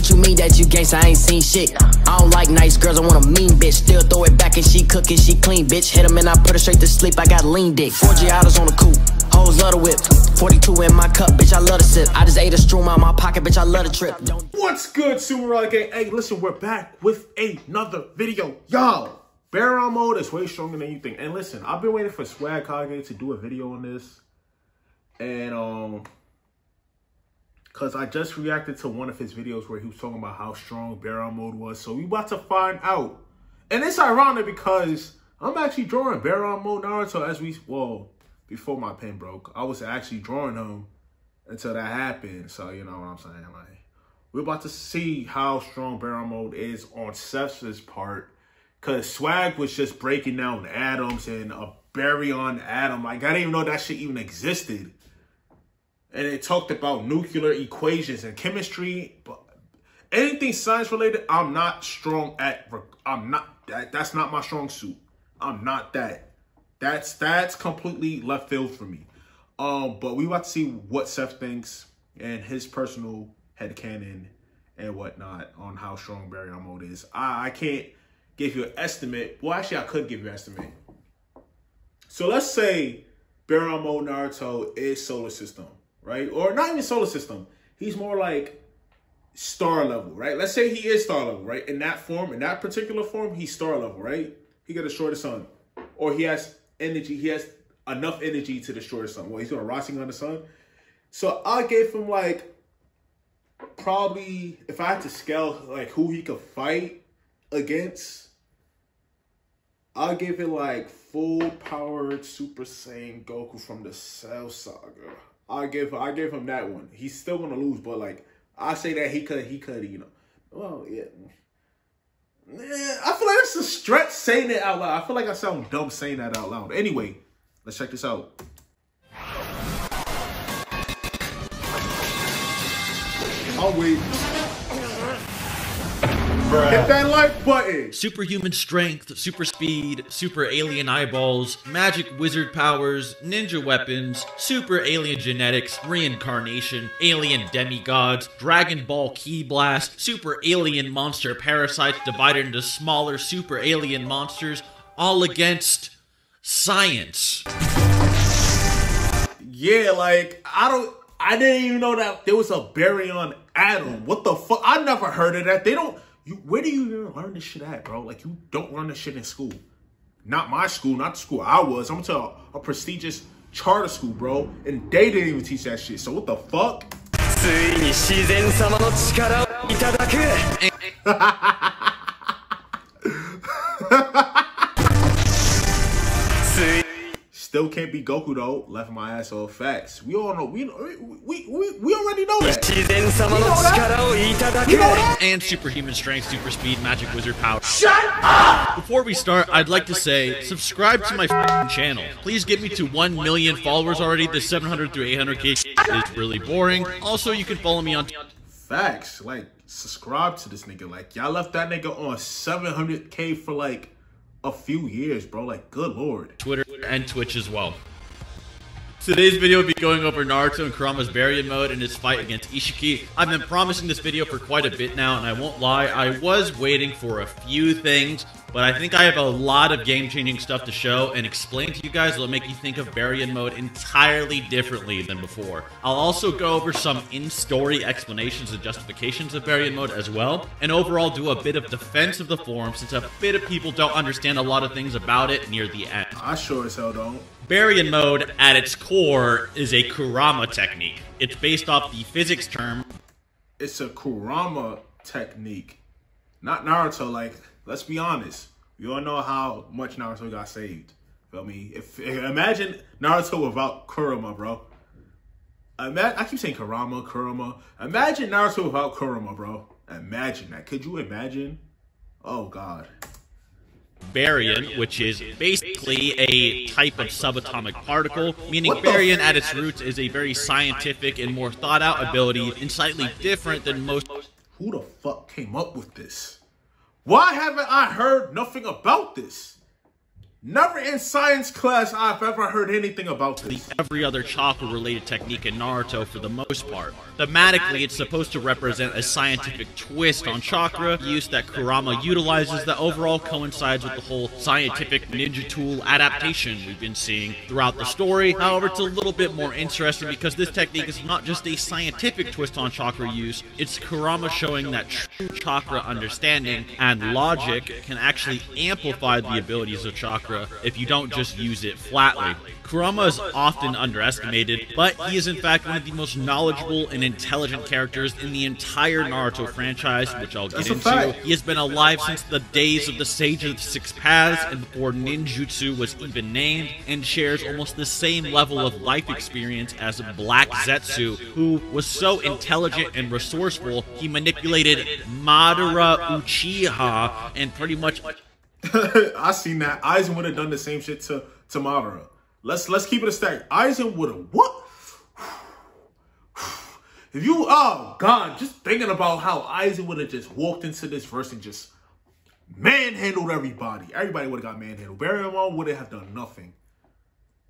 What you mean that you gangsta? I ain't seen shit. I don't like nice girls, I want a mean bitch. Still throw it back and she cook and she clean, bitch. Hit him and I put her straight to sleep, I got lean dick. 4G autos on the coupe, hoes love the whip. 42 in my cup, bitch, I love the sip. I just ate a stroom out my pocket, bitch, I love the trip. What's good, Super Gang? Hey, listen, we're back with another video. Y'all, Baryon mode is way stronger than you think. And listen, I've been waiting for Swag Kage to do a video on this. And, because I just reacted to one of his videos where he was talking about how strong Baryon mode was. So we about to find out. And it's ironic because I'm actually drawing Baryon mode Naruto well, before my pen broke. I was actually drawing him until that happened. So, you know what I'm saying? Like, we're about to see how strong Baryon mode is on Seth's part. Because Swag was just breaking down atoms and a Baryon atom. Like, I didn't even know that shit even existed. And it talked about nuclear equations and chemistry. But anything science related, I'm not strong at. That's not my strong suit. I'm not that. That's completely left field for me. But we about to see what Seth thinks and his personal headcanon and whatnot on how strong Baryon mode is. I can't give you an estimate. Well, actually, I could give you an estimate. So let's say Baryon mode Naruto is solar system, right? Or not even solar system. He's more like star level, right? Let's say he is star level, right? In that form, in that particular form, he's star level, right? He can destroy the sun. Or he has energy. He has enough energy to destroy the sun. Well, he's going to Rasengan on the sun. So I gave him like probably, if I had to scale like who he could fight against, I'll give it like full powered Super Saiyan Goku from the Cell Saga. I give him that one. He's still gonna lose, but like I say that he could, you know. Well, yeah. I feel like it's a stretch saying it out loud. I feel like I sound dumb saying that out loud. Anyway, let's check this out. I'll wait. Hit that like button. Superhuman strength, super speed, super alien eyeballs, magic wizard powers, ninja weapons, super alien genetics, reincarnation, alien demigods, Dragon Ball Ki Blast, super alien monster parasites divided into smaller super alien monsters, all against science. Yeah, like, I didn't even know that there was a Baryon atom. What the fuck? I never heard of that. Where do you even learn this shit at, bro? Like, you don't learn this shit in school. Not my school, not the school I was. I'm gonna tell a prestigious charter school, bro. And they didn't even teach that shit. So what the fuck? Still can't be Goku though. Left my ass off. Facts. We all know. We already know that. You know that? And superhuman strength, super speed, magic wizard power. Shut up! Before we start, I'd like to say, subscribe to my channel. Please get me to 1 million followers already. The 700 through 800K is really boring. Also, you can follow me on Facts. Like, subscribe to this nigga. Like, y'all left that nigga on 700K for like a few years, bro. Like, good lord. Twitter and Twitch as well. Today's video will be going over Naruto and Kurama's Baryon mode and his fight against Ishiki. I've been promising this video for quite a bit now, and I won't lie, I was waiting for a few things, but I think I have a lot of game-changing stuff to show and explain to you guys that will make you think of Baryon mode entirely differently than before. I'll also go over some in-story explanations and justifications of Baryon mode as well, and overall do a bit of defense of the forum since a bit of people don't understand a lot of things about it near the end. I sure as hell don't. Baryon mode, at its core, is a Kurama technique. It's based off the physics term. It's a Kurama technique. Not Naruto. Like, let's be honest. We all know how much Naruto got saved. Feel me? Imagine Naruto without Kurama, bro. I keep saying Kurama. Imagine Naruto without Kurama, bro. Imagine that. Could you imagine? Oh, God. Baryon, which is basically a type of subatomic particle, meaning baryon at its roots is a very scientific and more thought out ability and slightly different than most. Who the fuck came up with this? Why haven't I heard nothing about this? Never in science class I've ever heard anything about this. Every other chakra-related technique in Naruto for the most part. Thematically, it's supposed to represent a scientific twist on chakra use that Kurama utilizes that overall coincides with the whole scientific ninja tool adaptation we've been seeing throughout the story. However, it's a little bit more interesting because this technique is not just a scientific twist on chakra use, it's Kurama showing that true chakra understanding and logic can actually amplify the abilities of chakra if you don't just use it flatly. Kurama is often underestimated, but he is in fact one of the most knowledgeable and intelligent characters in the entire Naruto franchise, which I'll get into. He has been alive since the days of the Sage of the Six Paths and before ninjutsu was even named, and shares almost the same level of life experience as Black Zetsu, who was so intelligent and resourceful, he manipulated Madara Uchiha and pretty much... I seen that. Aizen would have done the same shit to Madara. Let's keep it a stack. Aizen would have what? If you, oh God, just thinking about how Aizen would have just walked into this verse and just manhandled everybody. Everybody would have got manhandled. Baryon would have done nothing.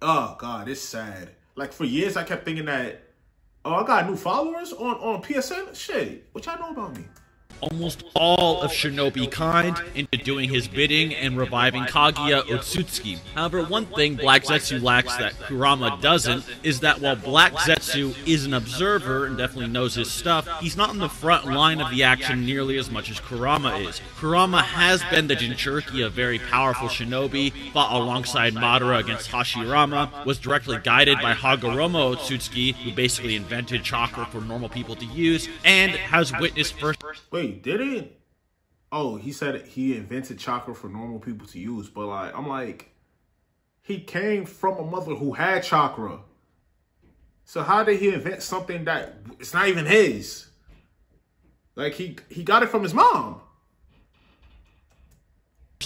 Oh God, it's sad. Like for years I kept thinking that, oh, I got new followers on PSN. Shit, what y'all know about me? Almost all of Shinobi kind into doing his bidding and reviving Kaguya Otsutsuki. However, one thing Black Zetsu lacks that Kurama doesn't is that while Black Zetsu is an observer and definitely knows his stuff, he's not in the front line of the action nearly as much as Kurama is. Kurama has been the Jinchuriki, a very powerful shinobi, fought alongside Madara against Hashirama, was directly guided by Hagoromo Otsutsuki, who basically invented chakra for normal people to use, and has witnessed first... Wait, did he? Oh, he said he invented chakra for normal people to use. But like, I'm like, he came from a mother who had chakra. So how did he invent something that it's not even his? Like he got it from his mom.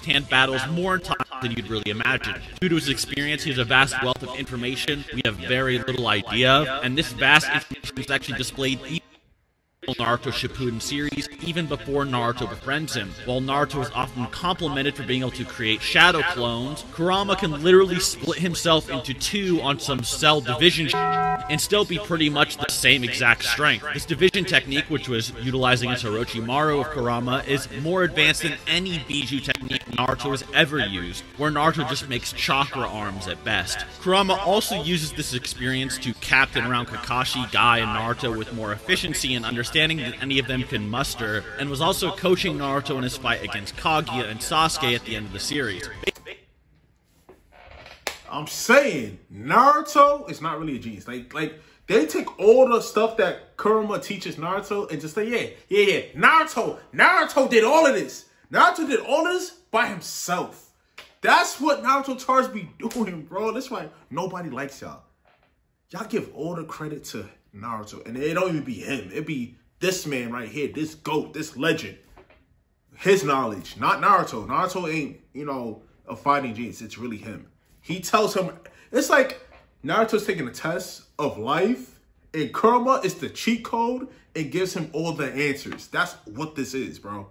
Hand battles more in time than you'd really imagine. Due to his experience, he has a vast wealth of information we have very little idea of, and this vast information is actually displayed Naruto Shippuden series even before Naruto befriends him. While Naruto is often complimented for being able to create shadow clones, Kurama can literally split himself into two on some cell division and still be pretty much the same exact strength. This division technique, which was utilizing its Orochimaru of Kurama, is more advanced than any Biju technique Naruto has ever used, where Naruto just makes chakra arms at best. Kurama also uses this experience to captain around Kakashi, Guy, and Naruto with more efficiency and understanding than any of them can muster, and was also coaching Naruto in his fight against Kaguya and Sasuke at the end of the series. I'm saying, Naruto is not really a genius. Like they take all the stuff that Kurama teaches Naruto and just say, yeah. Naruto did all of this. Naruto did all of this by himself. That's what Naruto Tars be doing, bro. That's why nobody likes y'all. Y'all give all the credit to Naruto, and it don't even be him. It be this man right here, this GOAT, this legend. His knowledge, not Naruto. Naruto ain't, you know, a fighting genius. It's really him. He tells him, it's like Naruto's taking a test of life, and Kurama is the cheat code and gives him all the answers. That's what this is, bro.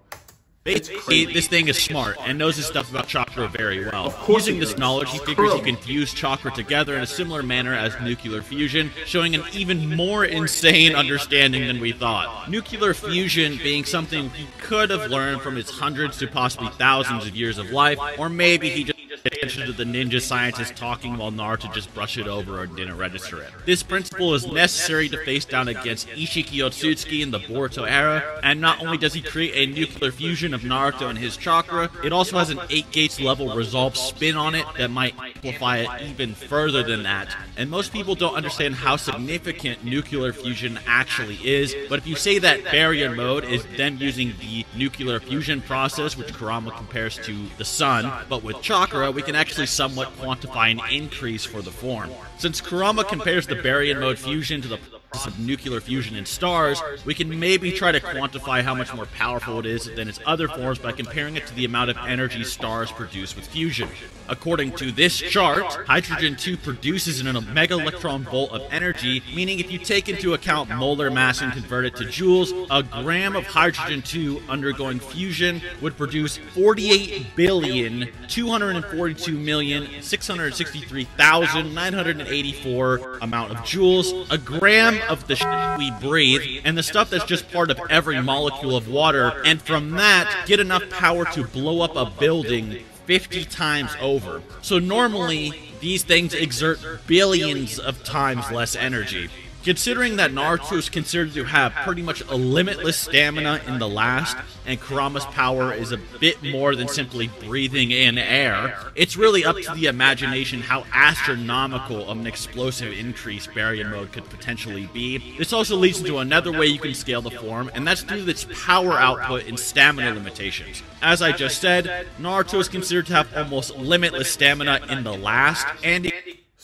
Basically, this thing is smart and knows his stuff about chakra very well. Using this knowledge, he figures he can fuse chakra together in a similar manner as nuclear fusion, showing an even more insane understanding than we thought. Nuclear fusion being something he could have learned from his hundreds to possibly thousands of years of life, or maybe he just paid attention to the ninja scientist talking while Naruto just brushed it over and didn't register it. This principle is necessary to face down against Ishiki Otsutsuki in the Boruto era, and not only does he create a nuclear fusion of Naruto and his chakra, it also has an 8 gates level resolve spin on it that might amplify it even further than that. And most people don't understand how significant nuclear fusion actually is, but if you say that Baryon mode is them using the nuclear fusion process, which Kurama compares to the sun, but with chakra, we can actually somewhat quantify an increase for the form. Since Kurama compares the Baryon mode fusion to the of nuclear fusion in stars, we can maybe try to quantify how much more powerful it is than its other forms by comparing it to the amount of energy stars produce with fusion. According to this chart, hydrogen-2 produces an omega electron volt of energy, meaning if you take into account molar mass and convert it to joules, a gram of hydrogen-2 undergoing fusion would produce 48,242,663,984 amount of joules, a gram of the shit we breathe, and the stuff that's just part of every molecule of water, and from that, get enough power to blow up a building 50 times over. So normally, these things exert billions of times less energy. Considering that Naruto is considered to have pretty much a limitless stamina in the last, and Kurama's power is a bit more than simply breathing in air, it's really up to the imagination how astronomical of an explosive increase Baryon mode could potentially be. This also leads into another way you can scale the form, and that's due to its power output and stamina limitations. As I just said, Naruto is considered to have almost limitless stamina in the last, and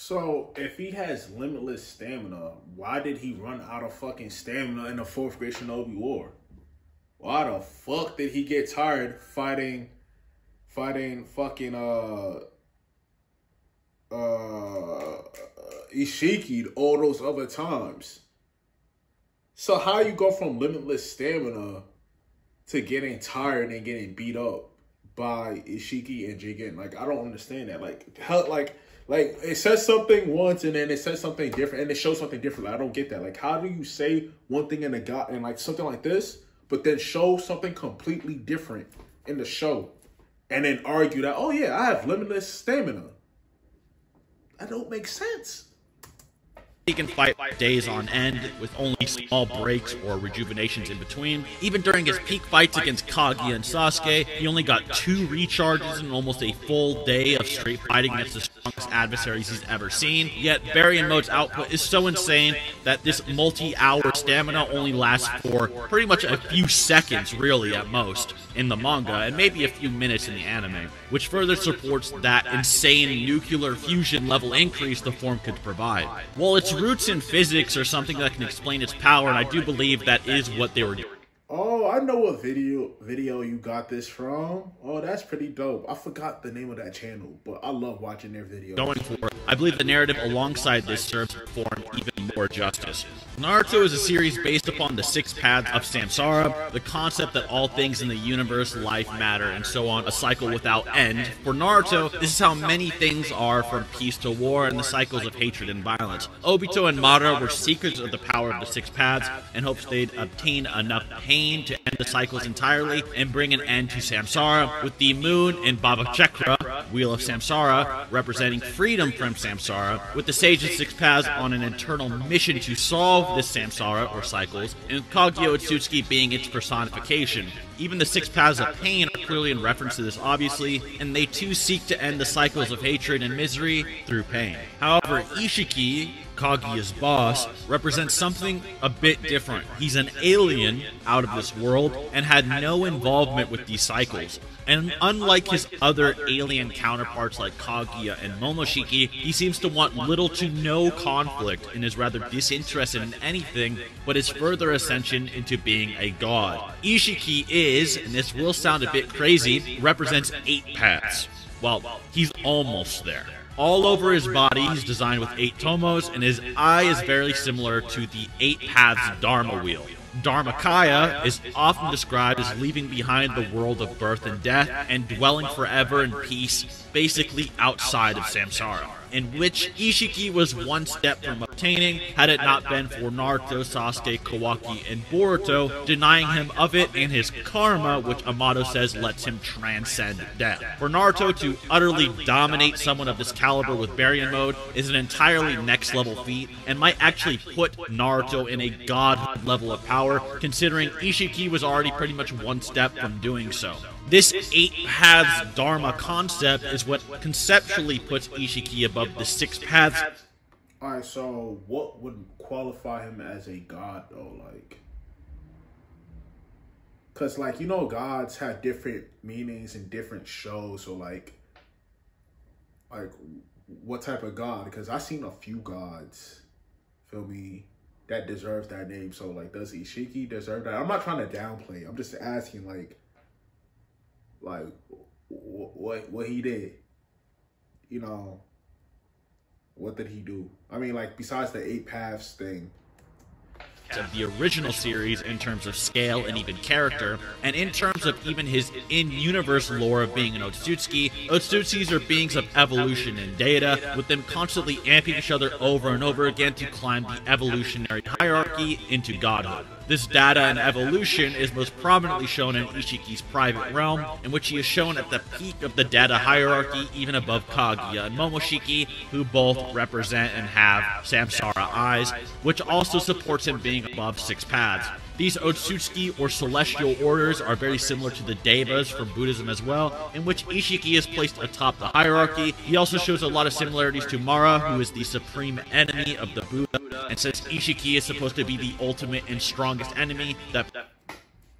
So, if he has limitless stamina, why did he run out of fucking stamina in the 4th grade Shinobi War? Why the fuck did he get tired fighting fucking, Ishiki all those other times? So, how you go from limitless stamina to getting tired and getting beat up by Ishiki and Jigen? Like, I don't understand that. Like, it says something once and then it says something different and it shows something different. Like, I don't get that. Like, how do you say one thing in the god and like something like this, but then show something completely different in the show and then argue that, oh yeah, I have limitless stamina? That don't make sense. He can fight days on end with only small breaks or rejuvenations in between. Even during his peak fights against Kaguya and Sasuke, he only got 2 recharges in almost a full day of straight fighting against the strongest adversaries he's ever seen. Yet Baryon mode's output is so insane that this multi-hour stamina only lasts for pretty much a few seconds, really, at most, in the manga, and maybe a few minutes in the anime, which further supports that insane nuclear fusion level increase the form could provide. While its roots in physics are something that can explain its power, and I do believe that is what they were doing. Oh, I know what video you got this from. Oh, that's pretty dope. I forgot the name of that channel, but I love watching their videos. Going for, I believe the narrative alongside this serves the form even more justice. Naruto is a series based upon the 6 paths of Samsara, the concept that all things in the universe, life, matter, and so on, a cycle without end. For Naruto, this is how many things are, from peace to war and the cycles of hatred and violence. Obito and Madara were seekers of the power of the 6 paths in hopes they'd obtain enough pain to end the cycles entirely and bring an end to Samsara, with the moon and Baba Chakra, Wheel of Samsara, representing freedom from Samsara, with the Sage's 6 paths on an internal mission to solve this Samsara, or cycles, and Kaguya Otsutsuki being its personification. Even the 6 paths of pain are clearly in reference to this, obviously, and they too seek to end the cycles of hatred and misery through pain. However, Ishiki, Kaguya's boss, represents something a bit different. He's an alien out of this world and had no involvement with these cycles. And unlike his other alien counterparts like Kaguya and Momoshiki, he seems to want little to no conflict and is rather disinterested in anything but his further ascension into being a god. Ishiki is, and this will sound a bit crazy, represents 8 paths. Well, he's almost there. All over his body, he's designed with 8 tomos, and his eye is very similar to the 8 paths Dharma wheel. Dharmakaya is often described as leaving behind the world of birth and death and dwelling forever in peace, basically outside of Samsara, in which Ishiki was one step from obtaining had it not been for Naruto, Sasuke, Kawaki, and Boruto denying him of it and his karma, which Amato says lets him transcend death. For Naruto to utterly dominate someone of this caliber with Baryon mode is an entirely next level feat and might actually put Naruto in a god level of power, considering Ishiki was already pretty much one step from doing so. This 8 paths Dharma concept is what conceptually puts Ishiki above the 6 paths. Alright, so what would qualify him as a god though? Like, cause like, you know, gods have different meanings in different shows. So like what type of god? Because I've seen a few gods, feel me, that deserves that name. So like, does Ishiki deserve that? I'm not trying to downplay. I'm just asking like what he did. You know, what did he do? I mean, like, besides the 8 paths thing. Of the original series in terms of scale and even character, and in terms of even his in-universe lore of being an Otsutsuki. Otsutsukis are beings of evolution and data, with them constantly amping each other over and over again to climb the evolutionary hierarchy into godhood. This data and evolution is most prominently shown in Ishiki's private realm, in which he is shown at the peak of the data hierarchy, even above Kaguya and Momoshiki, who both represent and have Samsara eyes, which also supports him being above 6 paths. These Otsutsuki, or celestial orders, are very similar to the Devas from Buddhism as well, in which Ishiki is placed atop the hierarchy. He also shows a lot of similarities to Mara, who is the supreme enemy of the Buddha, and since Ishiki is supposed to be the ultimate and strongest enemy,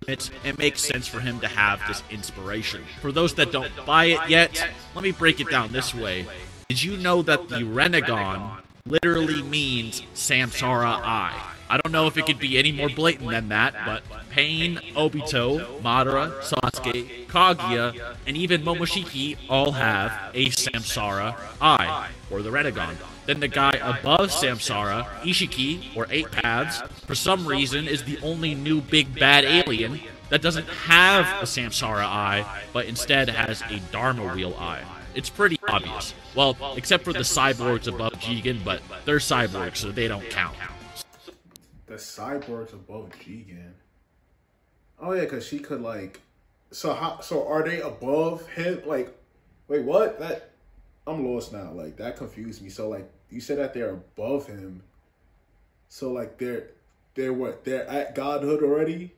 it makes sense for him to have this inspiration. For those that don't buy it yet, let me break it down this way. Did you know that the Renegon literally means Samsara Eye? I don't know if it could be any more blatant than that, but Pain, Obito, Madara, Sasuke, Kaguya, and even Momoshiki all have a Samsara Eye, or the Renegon. Then the guy above Samsara, Ishiki, or 8 paths, for some reason is the only new big bad alien that doesn't have a Samsara Eye, but instead has a Dharma Wheel Eye. It's pretty obvious. Well, except for the cyborgs above Jigen, but they're cyborgs, so they don't count. The cyborgs above Jigen. Oh yeah, because she could like. So are they above him? Like, wait, what? I'm lost now. Like, that confused me. So like, you said that they're above him. So like, they're what? They're at godhood already.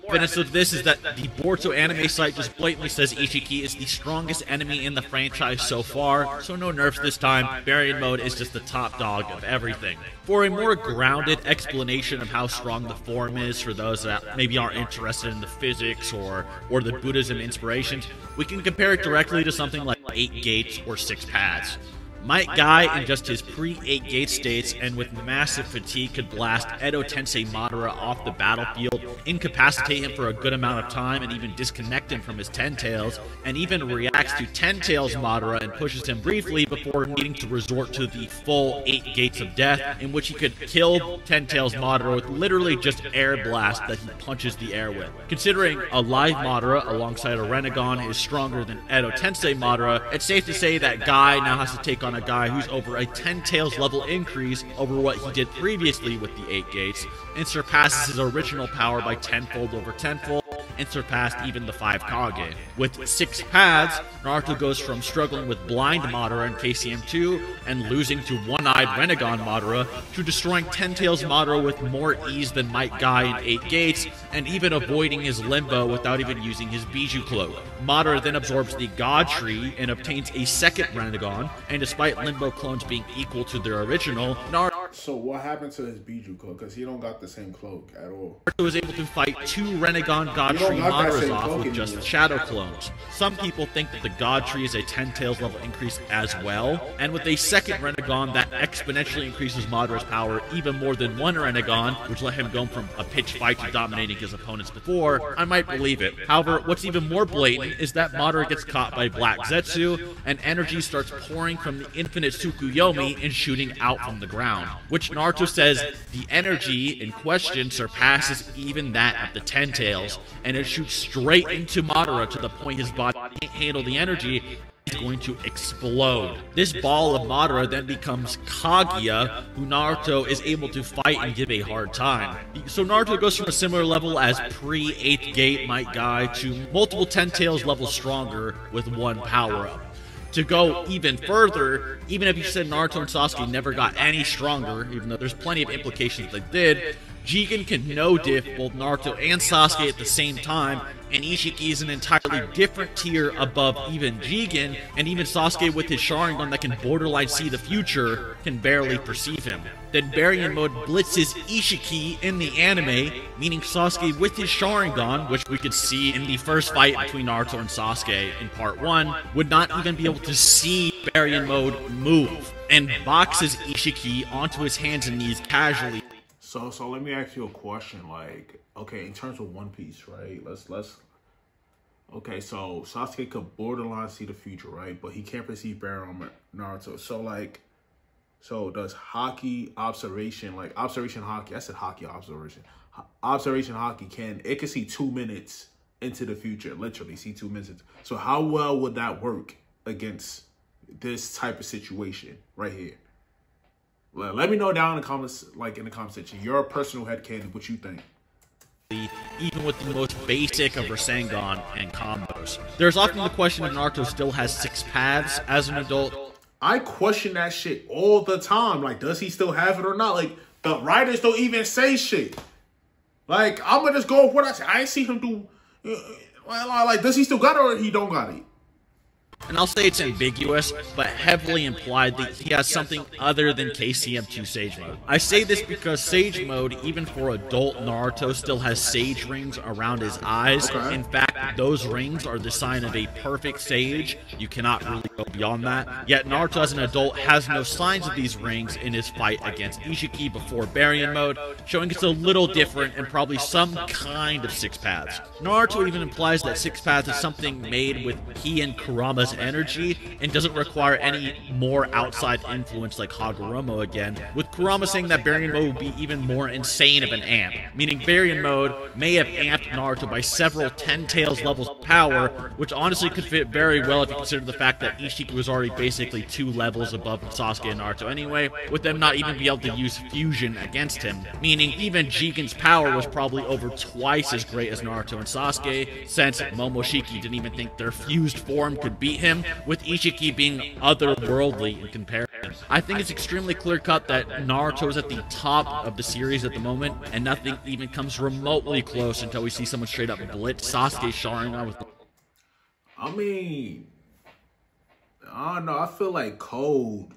Evidence of this is that the Boruto anime site just blatantly says Ishiki is the strongest enemy in the franchise so far, so no nerfs this time. Baryon mode is just the top dog of everything. For a more grounded explanation of how strong the form is for those that maybe aren't interested in the physics or the Buddhism inspirations, we can compare it directly to something like 8 gates or 6 paths. Might Guy, in just his pre-8 gate states and with massive fatigue, could blast Edo Tensei Madara off the battlefield, incapacitate him for a good amount of time, and even disconnect him from his Ten Tails, and even reacts to Ten Tails Madara and pushes him briefly before needing to resort to the full 8 gates of death, in which he could kill Ten Tails Madara with literally just air blast that he punches the air with. Considering a live Madara alongside a Renegon is stronger than Edo Tensei Madara, it's safe to say that Guy now has to take on a guy who's over a 10 tails level increase over what he did previously with the 8 gates, and surpasses his original power by tenfold over tenfold, and surpassed even the 5 Kage. With 6 paths, Naruto goes from struggling with blind Madara in KCM2 and losing to one-eyed Renegon Madara to destroying 10 tails Madara with more ease than Might Guy in 8 gates, and even avoiding his limbo without even using his Biju cloak. Madara then absorbs the God Tree and obtains a second Renegon, and despite limbo clones being equal to their original, Naruto So what happened to his Biju cloak? Because he don't got the same cloak at all. was able to fight 2 Renegon God Tree Madaras off with just shadow clones. Some people think that the God Tree is a 10 tails level increase as well, and with a second Renegon that exponentially increases Madara's power even more than one Renegon, which let him go from a pitched fight to dominating his opponents before, I might believe it. However, what's even more blatant is that Madara gets caught by Black Zetsu, and energy starts pouring from the infinite Tsukuyomi and shooting out from the ground, which Naruto says the energy in question surpasses even that of the Ten Tails, and it shoots straight into Madara to the point his body can't handle the energy. Is going to explode. This ball of Madara then becomes Kaguya, who Naruto is able to fight and give a hard time. So Naruto goes from a similar level as pre-8th gate Might Guy to multiple 10 tails levels stronger with one power-up. To go even further, even if you said Naruto and Sasuke never got any stronger, even though there's plenty of implications they did, Jigen can no-diff both Naruto and Sasuke at the same time, and Ishiki is an entirely different tier above even Jigen, and even Sasuke with his Sharingan that can borderline see the future can barely perceive him. Then Baryon mode blitzes Ishiki in the anime, meaning Sasuke with his Sharingan, which we could see in the first fight between Naruto and Sasuke in part 1, would not even be able to see Baryon mode move. and boxes Ishiki onto his hands and knees casually. So let me ask you a question. Like, okay, in terms of One Piece, right? Okay, so Sasuke could borderline see the future, right? But he can't perceive Baryon Naruto. So does observation haki? I said haki observation. Observation haki can see 2 minutes into the future, literally see 2 minutes. So how well would that work against this type of situation right here? Let me know down in the comments, in the comment section, your personal headcanon, what you think. Even with the most basic of Rasengan and combos. There's often the question if Naruto still has 6 paths as an adult. I question that shit all the time. Like, does he still have it or not? Like, the writers don't even say shit. Like, I'm gonna just go with what I say. I ain't see him do. Like, does he still got it or he don't got it? And I'll say it's ambiguous, but heavily implied that he has something other than KCM2 Sage Mode. I say this because Sage Mode, even for adult Naruto, still has Sage Rings around his eyes. Okay. In fact, those rings are the sign of a perfect Sage. You cannot really go beyond that. Yet Naruto as an adult has no signs of these rings in his fight against Ishiki before Baryon Mode, showing it's a little different and probably some kind of 6 paths. Naruto even implies that 6 paths is something made with he and Kurama's energy and doesn't require any more outside influence like Hagoromo again, with Kurama saying that Baryon Mode would be even more insane of an amp, meaning Baryon Mode may have amped Naruto by several 10 Tails levels of power, which honestly could fit very well if you consider the fact that Ishiki was already basically 2 levels above Sasuke and Naruto anyway, with them not even be able to use fusion against him, meaning even Jigen's power was probably over twice as great as Naruto and Sasuke, since Momoshiki didn't even think their fused form could beat him, with Ishiki being otherworldly in comparison. I think it's extremely clear-cut that Naruto is at the top of the series at the moment, and nothing even comes remotely close until we see someone straight up blitz Sasuke Sharingan with... I mean, I don't know. I feel like Code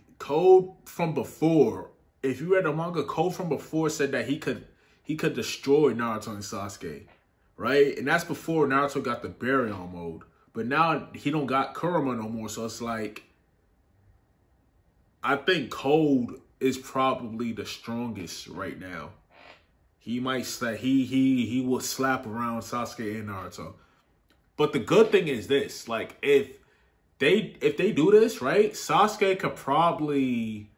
from before. If you read the manga, Code from before said that he could destroy Naruto and Sasuke, right? And that's before Naruto got the Baryon Mode. But now he don't got Kurama no more, so it's like, I think Code is probably the strongest right now. He might he will slap around Sasuke and Naruto. But the good thing is this, like, if they do this, right, Sasuke could probably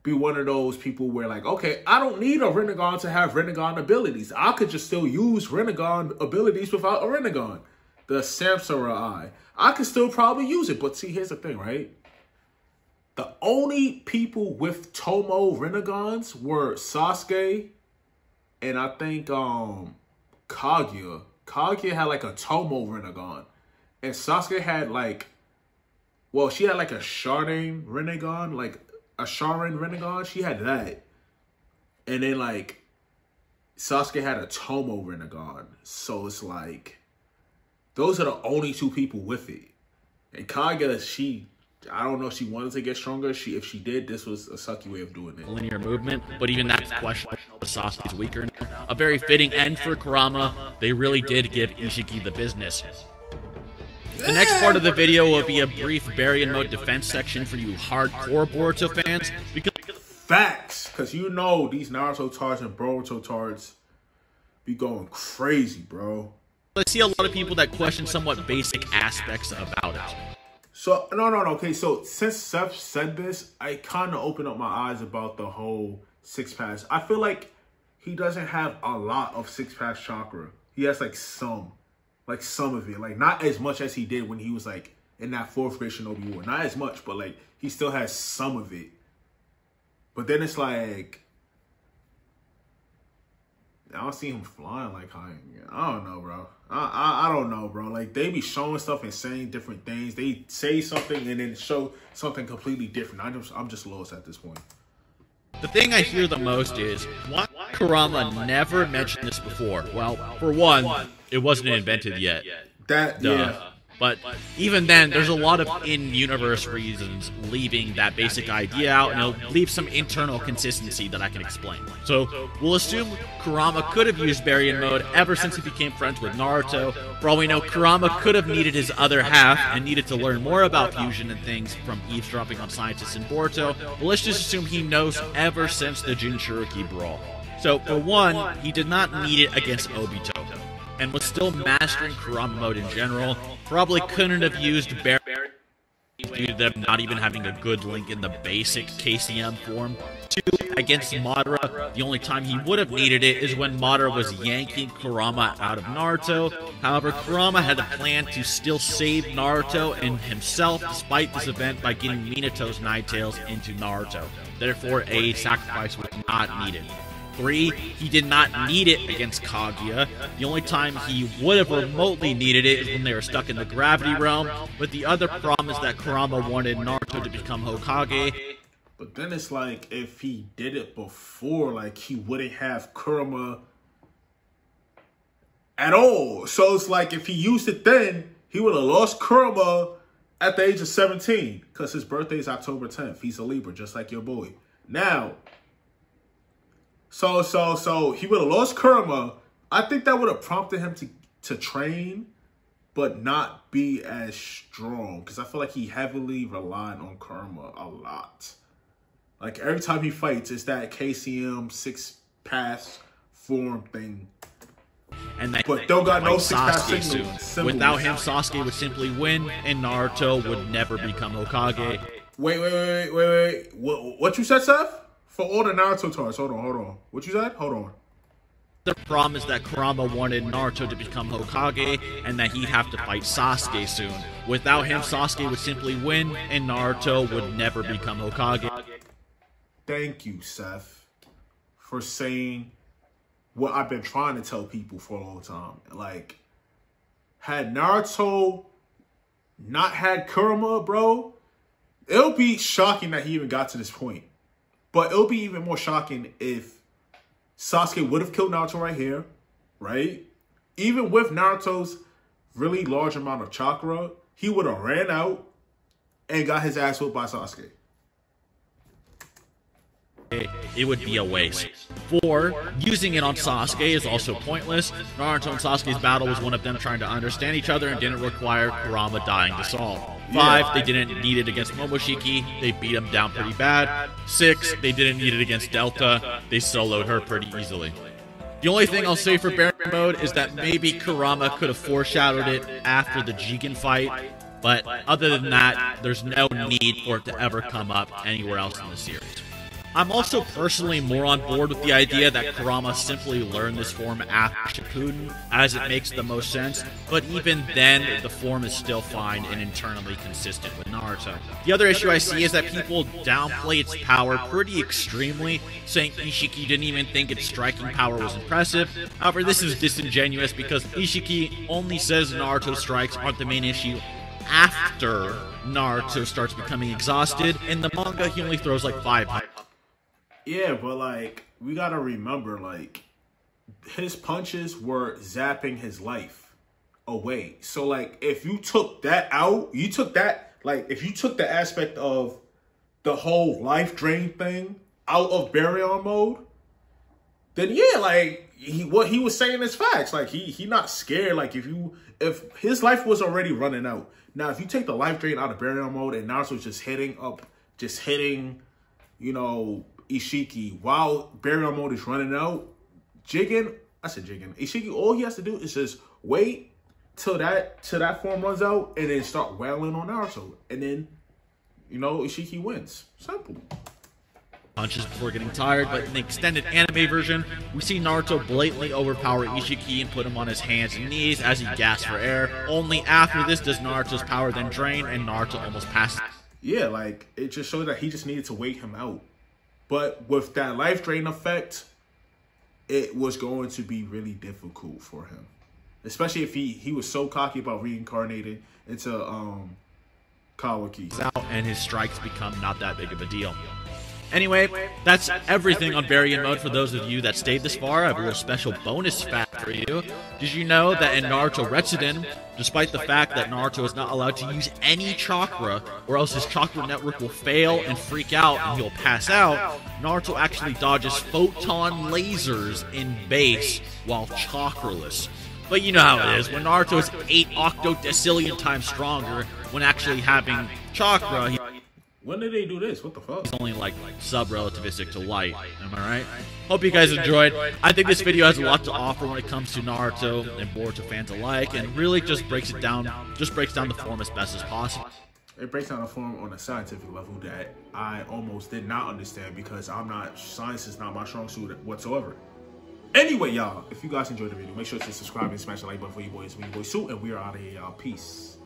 be one of those people where, like, okay, I don't need a Rinnegan to have Rinnegan abilities. I could just still use Rinnegan abilities without a Rinnegan. The Samsara Eye. I could still probably use it, but see, here's the thing, right? The only people with Tomo Rinnegans were Sasuke and I think Kaguya. Kaguya had like a Tomo Rinnegan. And Sasuke had like, well, she had like a Sharingan Rinnegan, like a Sharingan Rinnegan. She had that. And then like, Sasuke had a Tomo Rinnegan. So it's like, those are the only 2 people with it. And Kaguya, I don't know if she wanted to get stronger. If she did, this was a sucky way of doing it. Linear movement, but even that's questionable. Sasuke's weaker now. A very fitting end for Kurama. They really did give Ishiki the business. The next part of the video will be a brief Baryon Mode defense section for you hardcore Boruto fans. Facts! Because you know these Naruto tards and Boruto tards be going crazy, bro. I see a lot of people that question somewhat basic aspects about it. So, no. Okay, so since Seth said this, I kind of opened up my eyes about the whole 6 paths. I feel like he doesn't have a lot of 6 paths chakra. He has like some of it. Like, not as much as he did when he was like in that 4th grade Shinobi War. Not as much, but like he still has some of it. But then it's like, I don't see him flying like I don't know, bro. I don't know, bro. Like, they be showing stuff and saying different things. They say something and then show something completely different. I'm just lost at this point. The thing I hear the most is, why Kurama never mentioned this before? Well, for one, it wasn't invented yet. Yeah. But even then, there's a lot of in-universe reasons leaving that basic idea out, and it'll leave some internal consistency that I can explain. So we'll assume Kurama could have used Baryon mode ever since he became friends with Naruto. For all we know, Kurama could have needed his other half and needed to learn more about fusion and things from eavesdropping on scientists in Boruto, but let's just assume he knows ever since the Jinchuriki brawl. So, for one, he did not need it against Obito, and was still mastering Kurama mode in general. Probably couldn't have used Baryon due to them not even having a good link in the basic KCM form. 2, against Madara, the only time he would have needed it is when Madara was yanking Kurama out of Naruto. However, Kurama had a plan to still save Naruto and himself despite this event by getting Minato's Ninetales into Naruto. Therefore, a sacrifice was not needed. 3, he did not need it against Kaguya. The only time he would have remotely needed it is when they were stuck in the gravity realm, but the other problem is that Kurama wanted Naruto to become Hokage. But then it's like, if he did it before, like, he wouldn't have Kurama at all. So it's like, if he used it then, he would have lost Kurama at the age of 17, because his birthday is October 10th. He's a Libra, just like your boy. Now, so he would have lost Kurama. I think that would have prompted him to train, but not be as strong. Because I feel like he heavily relied on Kurama a lot. Like, every time he fights, it's that KCM 6-pass form thing. And that, but don't got no 6-pass soon. Without him, Sasuke would simply win, and Naruto would never become Hokage. Wait. What you said, Seth? For all the Naruto talks, hold on. What you said? Hold on. The problem is that Kurama wanted Naruto to become Hokage, and that he'd have to fight Sasuke soon. Without him, Sasuke would simply win, and Naruto would never become Hokage. Thank you, Seth, for saying what I've been trying to tell people for a long time. Like, had Naruto not had Kurama, bro, it'll be shocking that he even got to this point. But it'll be even more shocking if Sasuke would have killed Naruto right here, right? Even with Naruto's really large amount of chakra, he would have ran out and got his ass whooped by Sasuke. It would be a waste. 4, using it on Sasuke is also pointless. Naruto and Sasuke's battle was one of them trying to understand each other and didn't require Kurama dying to solve. 5, they didn't need it against Momoshiki. They beat him down pretty bad. 6, they didn't need it against Delta. They soloed her pretty easily. The only thing I'll say for Baryon mode is that maybe Kurama could have foreshadowed it after the Jigen fight, but other than that, there's no need for it to ever come up anywhere else in the series. I'm also personally more on board with the idea that Kurama simply learned this form after Shippuden, as it makes the most sense, but even then, the form is still fine and internally consistent with Naruto. The other issue I see is that people downplay its power pretty extremely, saying Ishiki didn't even think its striking power was impressive. However, this is disingenuous because Ishiki only says Naruto's strikes aren't the main issue after Naruto starts becoming exhausted. In the manga, he only throws like 5 punches. Yeah, but, like, we gotta remember, like, his punches were zapping his life away. So, like, if you took that out, if you took the aspect of the whole life drain thing out of Baryon mode, then, yeah, like, what he was saying is facts. Like, he not scared. Like, if his life was already running out. Now, if you take the life drain out of Baryon mode and Naruto's just hitting, you know, Ishiki while Baryon mode is running out, Ishiki, all he has to do is just wait till that form runs out and then start wailing on Naruto, and then, you know, Ishiki wins. Simple. Punches before getting tired, but in the extended anime version, we see Naruto blatantly overpower Ishiki and put him on his hands and knees as he gasps for air. Only after this does Naruto's power then drain and Naruto almost passes. Yeah, like, it just shows that he just needed to wait him out. But with that life drain effect, it was going to be really difficult for him. Especially if he was so cocky about reincarnating into Kawaki. And his strikes become not that big of a deal. Anyway, that's everything on Baryon mode for those of you that stayed this far. I have a little special bonus fact for you. Did you know that in Naruto Retsuden, despite the fact that Naruto is not allowed to use any chakra, or else his chakra network will fail and freak out and he'll pass out, Naruto actually dodges photon lasers in base while chakraless. But you know how it is, when Naruto is 8 octodecillion times stronger when actually having chakra, When did they do this? What the fuck? he's only like sub-relativistic to light. Am I right? Hope you guys enjoyed. I think this video has a lot to offer when it comes to Naruto and Boruto fans alike, and really just breaks it down, the form as best as possible. It breaks down the form on a scientific level that I almost did not understand because science is not my strong suit whatsoever. Anyway, y'all, if you guys enjoyed the video, make sure to subscribe and smash the like button for you boys. We your boy Sue, and we are out of here, y'all. Peace.